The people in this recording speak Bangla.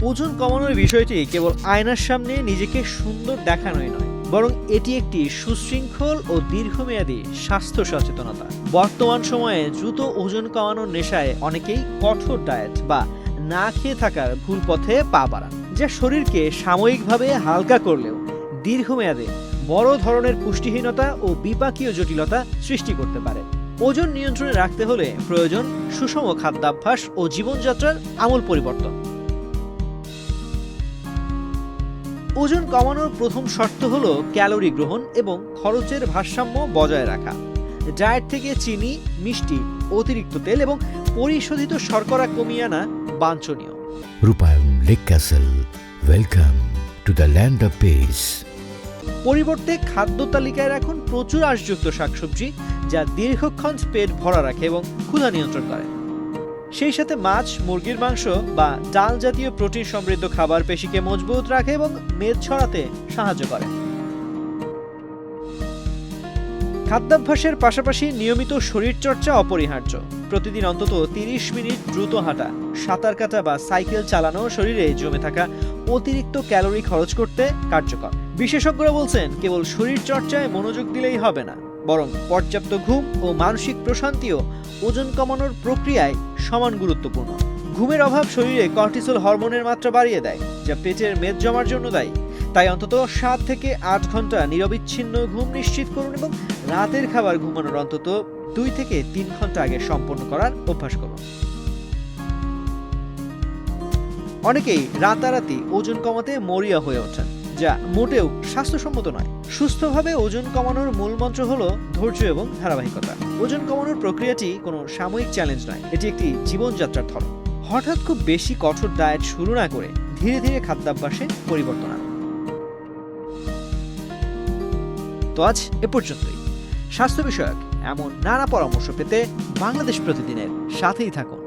ওজন কমানোর বিষয়টি কেবল আয়নার সামনে নিজেকে সুন্দর দেখানোই নয়, বরং এটি একটি সুশৃঙ্খল ও দীর্ঘমেয়াদী স্বাস্থ্য সচেতনতা। বর্তমান সময়ে দ্রুত ওজন কমানোর নেশায় অনেকেই কঠোর ডায়েট বা না খেয়ে থাকার ভুল পথে পা বাড়ান, যা শরীরকে সাময়িকভাবে হালকা করলেও দীর্ঘমেয়াদে বড় ধরনের পুষ্টিহীনতা ও বিপাকীয় জটিলতা সৃষ্টি করতে পারে। ওজন নিয়ন্ত্রণে রাখতে হলে প্রয়োজন সুষম খাদ্যাভ্যাস ও জীবনযাত্রার আমূল পরিবর্তন। ওজন কমানোর প্রথম শর্ত হলো ক্যালোরি গ্রহণ এবং খরচের ভারসাম্য বজায় রাখা। ডায়েট থেকে চিনি, মিষ্টি, অতিরিক্ত তেল এবং পরিশোধিত শর্করা কমিয়ে আনা বাঞ্ছনীয়। রূপায়ণ lake castle, welcome to the land of piece. পরিবর্তে খাদ্য তালিকায় রাখুন প্রচুর আঁশযুক্ত শাকসবজি, যা দীর্ঘক্ষণ পেট ভরা রাখে এবং ক্ষুধা নিয়ন্ত্রণ করে। সেই সাথে মাছ, মুরগির মাংস বা ডাল জাতীয় প্রোটিন সমৃদ্ধ খাবার পেশিকে মজবুত রাখে এবং মেদ ছড়াতে সাহায্য করে। খাদ্যাভ্যাসের পাশাপাশি নিয়মিত শরীরচর্চা অপরিহার্য। প্রতিদিন অন্তত 30 মিনিট দ্রুত হাঁটা, সাঁতার কাটা বা সাইকেল চালানো শরীরে জমে থাকা অতিরিক্ত ক্যালোরি খরচ করতে কার্যকর। বিশেষজ্ঞরা বলছেন, কেবল শরীরচর্চায় মনোযোগ দিলেই হবে না, বরং পর্যাপ্ত ঘুম ও মানসিক প্রশান্তিও ওজন কমানোর প্রক্রিয়ায় সমান গুরুত্বপূর্ণ। ঘুমের অভাব শরীরে কর্টিসল হরমোনের মাত্রা বাড়িয়ে দেয়, যা পেটের মেদ জমার জন্য দায়ী। তাই অন্তত 7 থেকে 8 ঘন্টা নিরবিচ্ছিন্ন ঘুম নিশ্চিত করুন এবং রাতের খাবার ঘুমানোর অন্তত 2 থেকে 3 ঘন্টা আগে সম্পন্ন করার অভ্যাস করুন। অনেকেই রাতারাতি ওজন কমাতে মরিয়া হয়ে ওঠেন, যা মোটেও স্বাস্থ্যসম্মত নয়। সুস্থভাবে ওজন কমানোর মূল মন্ত্র হলো ধৈর্য এবং ধারাবাহিকতা। ওজন কমানোর প্রক্রিয়াটি কোনো সাময়িক চ্যালেঞ্জ নয়, এটি একটি জীবনযাত্রার ধরন। হঠাৎ খুব বেশি কঠোর ডায়েট শুরু না করে ধীরে ধীরে খাদ্যাভ্যাসে পরিবর্তন আনুন। তো আজ এ পর্যন্তই। স্বাস্থ্য বিষয়ক এমন নানা পরামর্শ পেতে বাংলাদেশ প্রতিদিনের সাথেই থাকুন।